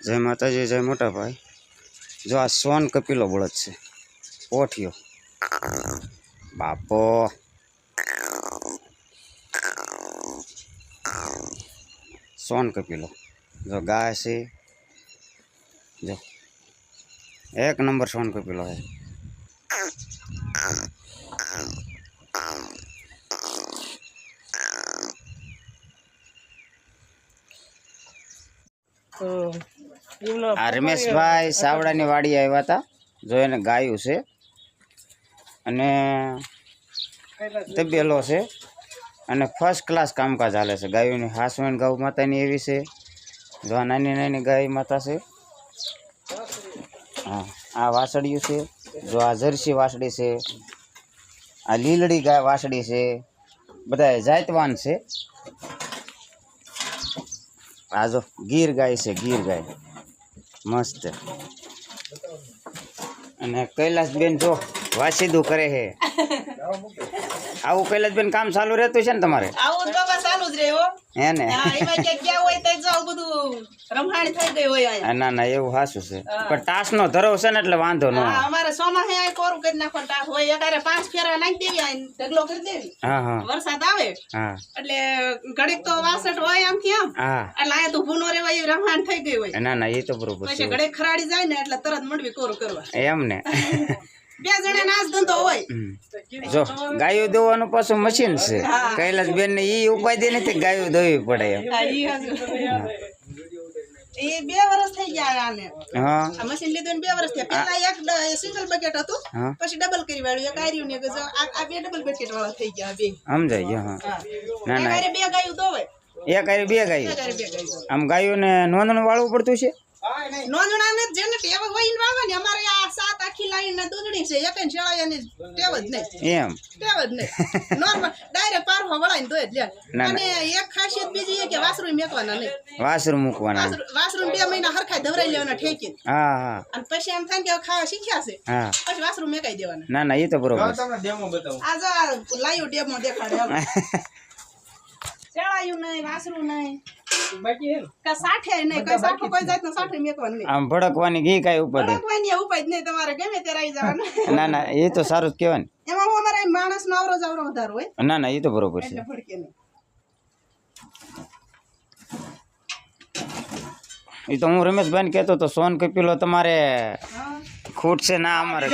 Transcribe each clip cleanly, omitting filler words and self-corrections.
जय माताजी जय मोटा भाई। जो आ सोन कपिलो बळद छे पोठियो बापो सोन कपिलो जो गाय से जो एक नंबर सोन कपिलो है। आ रमेश भाई सावड़ा वाड़ी आया था जो एने गायु से अने तबेलो से अने फर्स्ट क्लास कामकाज हाले से। गायों ने हासवेन गौ माता ने एवी से जो आ नानी नानी गाय माता से। हाँ आ वासड़ियों से जो आ जर्सी वासड़ी से आ लीलड़ी गाय वासड़ी से बधा जातवान से। आ जो गीर गाय से गीर गाय मस्त अने कैलाश बेन जो वासीदू करे है। आવું कैलाश बेन काम चालू रहતું છે ને તમારે? આવું જ બાબા ચાલુ જ રહે હો હે ને? હા એમાં કે ક્યાં હોય તો જો બધું રમહાણ થઈ ગઈ હોય આ ના ના એવું હાસું છે પણ ટાસ નો ધરવ છે ને એટલે વાંધો ન હા અમારે સોમાં હે આ કોરું કરી નાખો ટાસ હોય એકારે 5 ફેરા નાખી દેવી આ ઢગલો કરી દેવી। હા હા વરસાદ આવે હા એટલે ઘડીક તો વાસટ હોય આમ થી આમ હા એટલે આ તો ભૂનો રેવા એ રમહાણ થઈ ગઈ હોય। ના ના એ તો બરોબર પછી છે ઘડીક ખરાડી જાય ને એટલે તરત મંડવી કોરું કરવા એમ ને। બે જણા નાસ ધંધો હોય। જો ગાયો દોવાનું પાછું મશીન છે कैलाश बेन ने ई ઉપાધિ નથી ગાયો દોવી પડે એમ। હા ઈ હાજુ એ 2 વર્ષ થઈ ગયા આને। હા આ મશીન લીધું ને 2 વર્ષ થયા। પહેલા એક સિંગલ બકેટ હતું પછી ડબલ કરી વાળ્યું એક આર્યું ને જો આ 2 ડબલ બકેટ વાળા થઈ ગયા બે સમજાય ગયો। હા ના ના એક 2 ગાયું દોવે એક આરે બે ગાયો એક 2 ગાયું આમ ગાયોને નોંધણ વાળવું પડતું છે। નોંધણા ને જેને ટેવ હોય ને વાવવાની અમારે આ 7 આખી લાઈન ના દૂધણી છે એક ને છેળાયાની ટેવ જ નહીં એમ ટેવ જ નહીં નોર્મલ ડાયરેક્ટ પારહો વળાઈને દોય જ લે। અને એક ખાસિયત બીજી એ કે વાસરું મેકવાના નહીં વાસરું મૂકવાના વાસરું 2 મહિના હરખાઈ ધવરાઈ લેવાના ઠેકી। હા હા અને પછી એમ થાય કે ખાવા શીખ્યા છે હા પછી વાસરું મેકાઈ દેવાના। ના ના એ તો બરોબર તમને ડેમો બતાવો આ જો લાઈવ ડેમો દેખાડે ચડાયું નહીં વાસરું નહીં બાકી હે કે સાઠે નહીં કોઈ સાઠો કોઈ જાતનો સાઠે મેકવાનું નહીં। આમ ભડકવાની ઘી કાંઈ ઉપાધિ ભડકવાની ઉપાય જ નહીં તમારે ગમે ત્યારે આવી જવાનું। ના ના એ તો સારું જ કહેવાય ને। એમાં હું અમારે માણસનો આવરો જાવરો વધારે હોય ના ના એ તો બરોબર છે એટલે ભડકે નહીં। એ તો હું રમેશભાઈને કહેતો તો સોન કપિલો તમારે હા ખૂટ છે ના અમારે।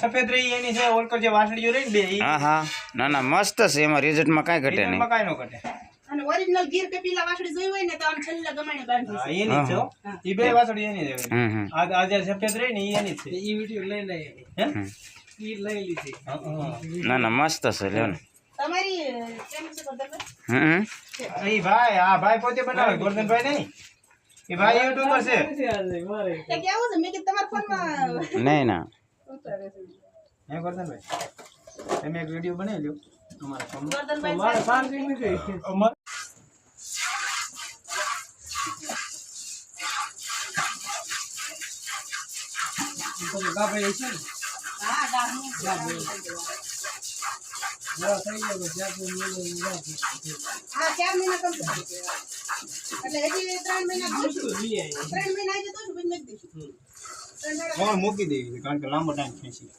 સફેદ રહી એની છે ઓલકર જે વાસળીઓ રહી ને બે ઈ હા હા ના ના મસ્ત છે એમાં રિઝલ્ટમાં કાંઈ ઘટે નહીં। મકાઈ નો કટે અને ઓરિજિનલ ગીર કપિલા વાસળી જોઈ હોય ને તો આમ છેલ્લે ગમાણે બાંધી હા એની છે હો ઈ બે વાસળી એની છે હમ આ જે સફેદ રહી ને ઈ એની છે ઈ વિડિયો લઈ લે હે ઈ લઈ લીધી ના ના મસ્ત છે લ્યો ને। તમારી ચેનલ છે બદલ હમ ઈ ભાઈ આ ભાઈ પોતે બનાવે ગોરધનભાઈ નહીં ઈ ભાઈ યુટ્યુબર છે તે કેવું છે મેં કે તમારા ફોનમાં નહીં ના ઉતારે છે હે ગોરધનભાઈ તમે એક વિડિયો બનાવી લ્યો તમારા ફોનમાં ગોરધનભાઈ મારે શાંતિ નથી ગાભાઈ છે ને હા ગાહનું થઈ ગયો હા 4 મહિના કમ એટલે હજી 3 મહિના દોશું 3 મહિના હજી દોશું પછી નથી દઈશું ફોન મૂકી દેવી કારણ કે લાંબો ટાઈમ ખેંચી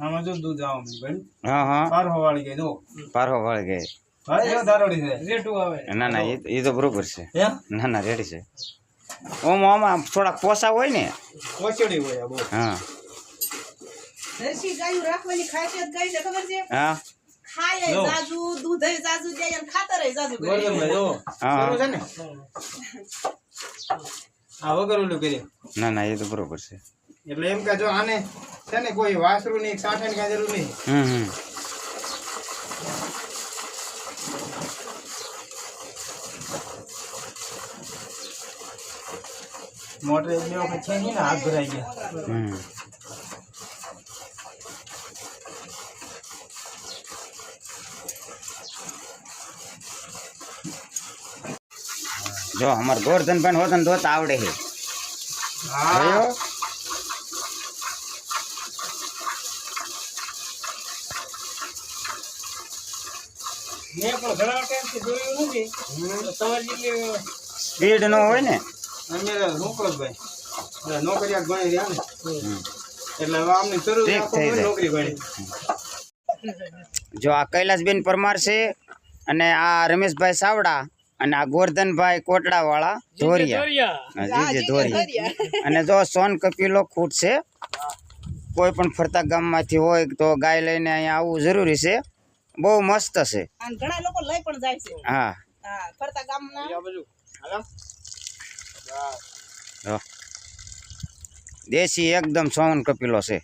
આમાં જો દૂધ આવવા મળ્યું હા હા પારહો વાળી ગઈ જો પારહો વળી ગઈ ભાઈ જો દારોડી છે રેટુ આવે ના ના એ તો બરોબર છે। હે ના ના રેડી છે ઓમ આમાં થોડાક પોસા હોય ને કોચડી હોય આ બહુ હા દેશી ગાયું રાખવાની ખાસિયત ગાય છે ખબર છે હા ખાય જાજુ દૂધ જાજુ દે અને ખાતર જાજુ કરે ગોરધનભાઈ જો હા કરું છે ને આ વગર ઓલું કરી ના ના એ તો બરોબર છે। એટલે એમ કે જો આને છે ને કોઈ વાસરું ની સાઠાની કાંઈ જરૂર નહીં હમ મોટર એક બે વખત છે ને હાથ ભરાઈ ગયા હમ જો અમાર ગોરધનભાઈ હોત ને ધોતા આવડે છે। હા જોયો મેં પણ ઘણા ટાઈમથી જોયું નથી તમારી જેટલી સ્પીડ ન હોય ને અમે રોકડભાઈ નોકરિયાત ભણી રહ્યા ને એટલે હવે આમની શરૂ ઠીક થઈ જાય. નોકરી ભણી જો આ કૈલાસબેન પરમાર છે અને આ રમેશભાઈ સાવડા અને આ ગોરધનભાઈ કોટડા વાળા ધોરિયા હા, જીજે ધોરિયા અને જો સોન કપિલો ખૂટ છે કોઈ પણ ફરતા ગામમાંથી હોય તો ગાય લઈને અહીંયા આવવું જરૂરી છે બહુ મસ્ત છે અને ઘણા લોકો લઈ પણ જાય છે હા હા ફરતા ગામના જો. દેશી એકદમ સોન કપિલો છે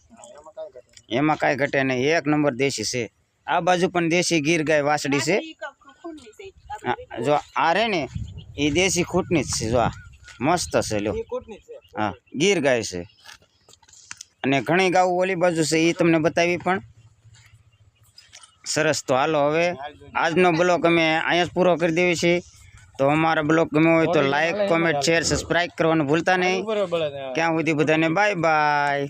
એમાં કાંઈ ઘટે નહીં એક નંબર દેશી છે આ બાજુ પણ દેશી ગીર ગાય વાસડી છે ખૂણની છે હા, જો આ રે ને એ દેશી ખૂટની જ છે જો આ મસ્ત છે લ્યો હા ગીર ગાય છે અને ઘણી ગાઉ ઓલી બાજુ છે એ તમને બતાવી પણ સરસ તો હાલો હવે આજનો બ્લોગ અમે અહીંયા જ પૂરો કરી દેવી છીએ તો અમારા બ્લોગ ગમ્યો હોય તો લાઈક કોમેન્ટ શેર સબસ્ક્રાઈબ કરવાનું ભૂલતા નહીં ક્યાં સુધી બધાને બાય બાય